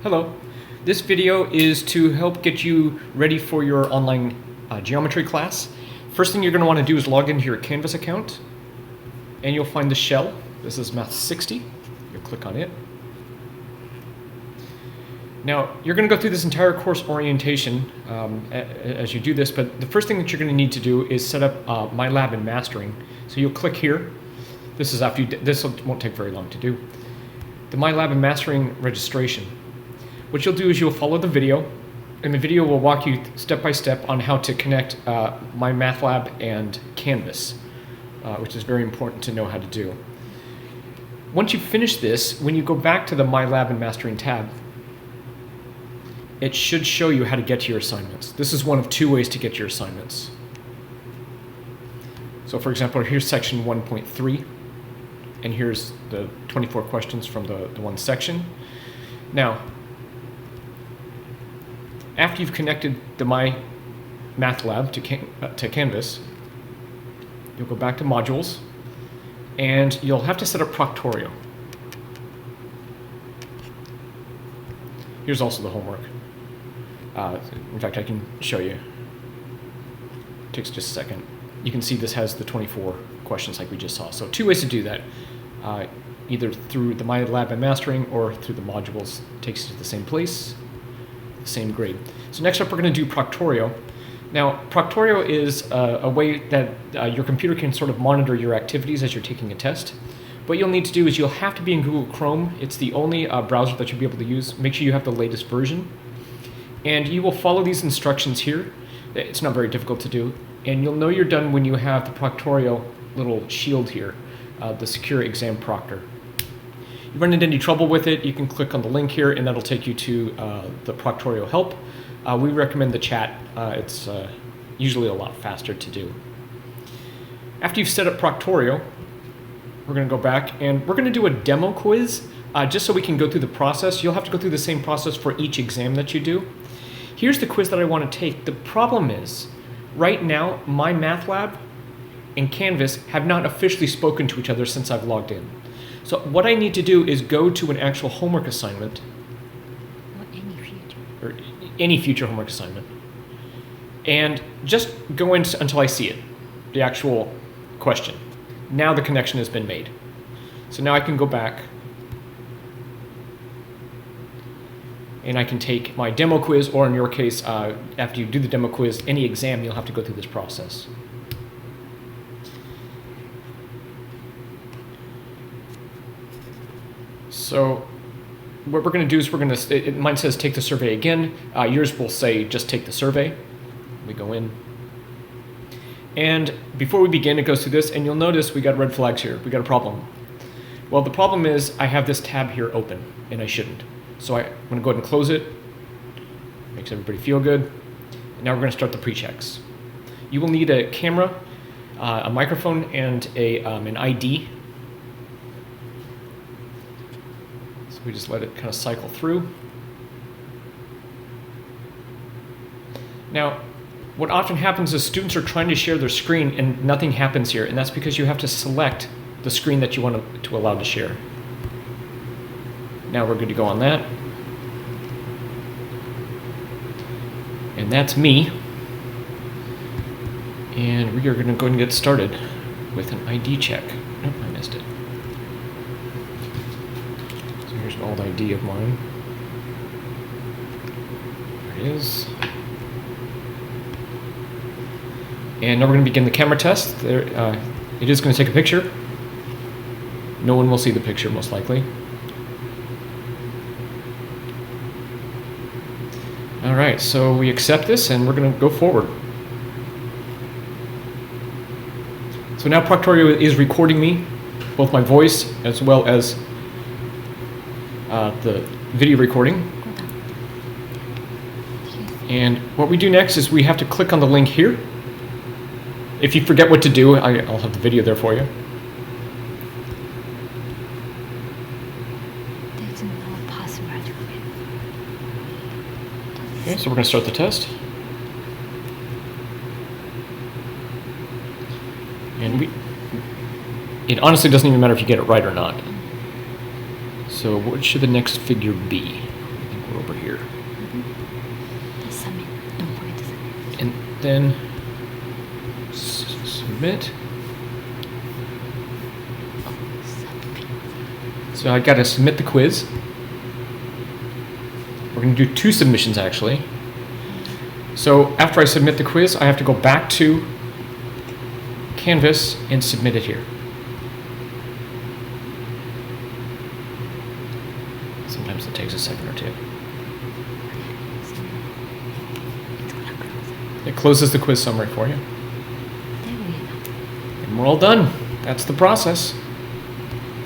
Hello. This video is to help get you ready for your online geometry class. First thing you're going to want to do is log into your Canvas account, and you'll find the shell. This is Math 60. You'll click on it. Now, you're going to go through this entire course orientation as you do this, but the first thing that you're going to need to do is set up My Lab and Mastering. So you'll click here. This is after you. This won't take very long to do. The My Lab and Mastering registration. What you'll do is you'll follow the video, and the video will walk you step by step on how to connect My Math Lab and Canvas, which is very important to know how to do. Once you finish this, when you go back to the My Lab and Mastering tab, it should show you how to get to your assignments. This is one of two ways to get your assignments. So for example, here's section 1.3, and here's the 24 questions from the one section. Now, after you've connected the My Math Lab to Canvas, you'll go back to Modules, and you'll have to set up Proctorio. Here's also the homework. In fact, I can show you. It takes just a second. You can see this has the 24 questions like we just saw. So two ways to do that. Either through the My Lab and Mastering or through the modules. It takes you to the same place, the same grade. So next up, we're going to do Proctorio. Now, Proctorio is a way that your computer can sort of monitor your activities as you're taking a test. What you'll need to do is you'll have to be in Google Chrome. It's the only browser that you'll be able to use. Make sure you have the latest version. And you will follow these instructions here. It's not very difficult to do. And you'll know you're done when you have the Proctorio little shield here, the Secure Exam Proctor. If you run into any trouble with it, you can click on the link here, and that'll take you to the Proctorio help. We recommend the chat. It's usually a lot faster to do. After you've set up Proctorio, we're going to go back, and we're going to do a demo quiz just so we can go through the process. You'll have to go through the same process for each exam that you do. Here's the quiz that I want to take. The problem is, right now, My Math Lab and Canvas have not officially spoken to each other since I've logged in. So what I need to do is go to an actual homework assignment. Or any future. Or any future homework assignment. And just go in until I see it, the actual question. Now the connection has been made. So now I can go back, and I can take my demo quiz, or in your case, after you do the demo quiz, any exam, you'll have to go through this process. So what we're going to do is mine says take the survey again. Yours will say just take the survey. We go in. And before we begin, it goes through this, and you'll notice we got red flags here. We got a problem. Well, the problem is I have this tab here open, and I shouldn't. So I'm going to go ahead and close it. Makes everybody feel good. And now we're going to start the pre-checks. You will need a camera, a microphone, and an ID. So we just let it kind of cycle through. Now, what often happens is students are trying to share their screen and nothing happens here, and that's because you have to select the screen that you want to allow to share. Now we're good to go on that. And that's me. And we are going to go and get started with an ID check. Nope, I missed it. So here's an old ID of mine. There it is. And now we're going to begin the camera test. There, it is going to take a picture. No one will see the picture, most likely. All right, so we accept this, and we're going to go forward. So now Proctorio is recording me, both my voice as well as the video recording. And what we do next is we have to click on the link here. If you forget what to do, I'll have the video there for you. There's no password. Okay, so we're going to start the test. And it honestly doesn't even matter if you get it right or not. So what should the next figure be? I think go over here. Just submit. Don't forget to submit. And then submit. Submit. So I got to submit the quiz. We're going to do 2 submissions actually. So after I submit the quiz, I have to go back to Canvas and submit it here. Sometimes it takes a second or 2. It's gonna close. It closes the quiz summary for you. There we go. And we're all done. That's the process.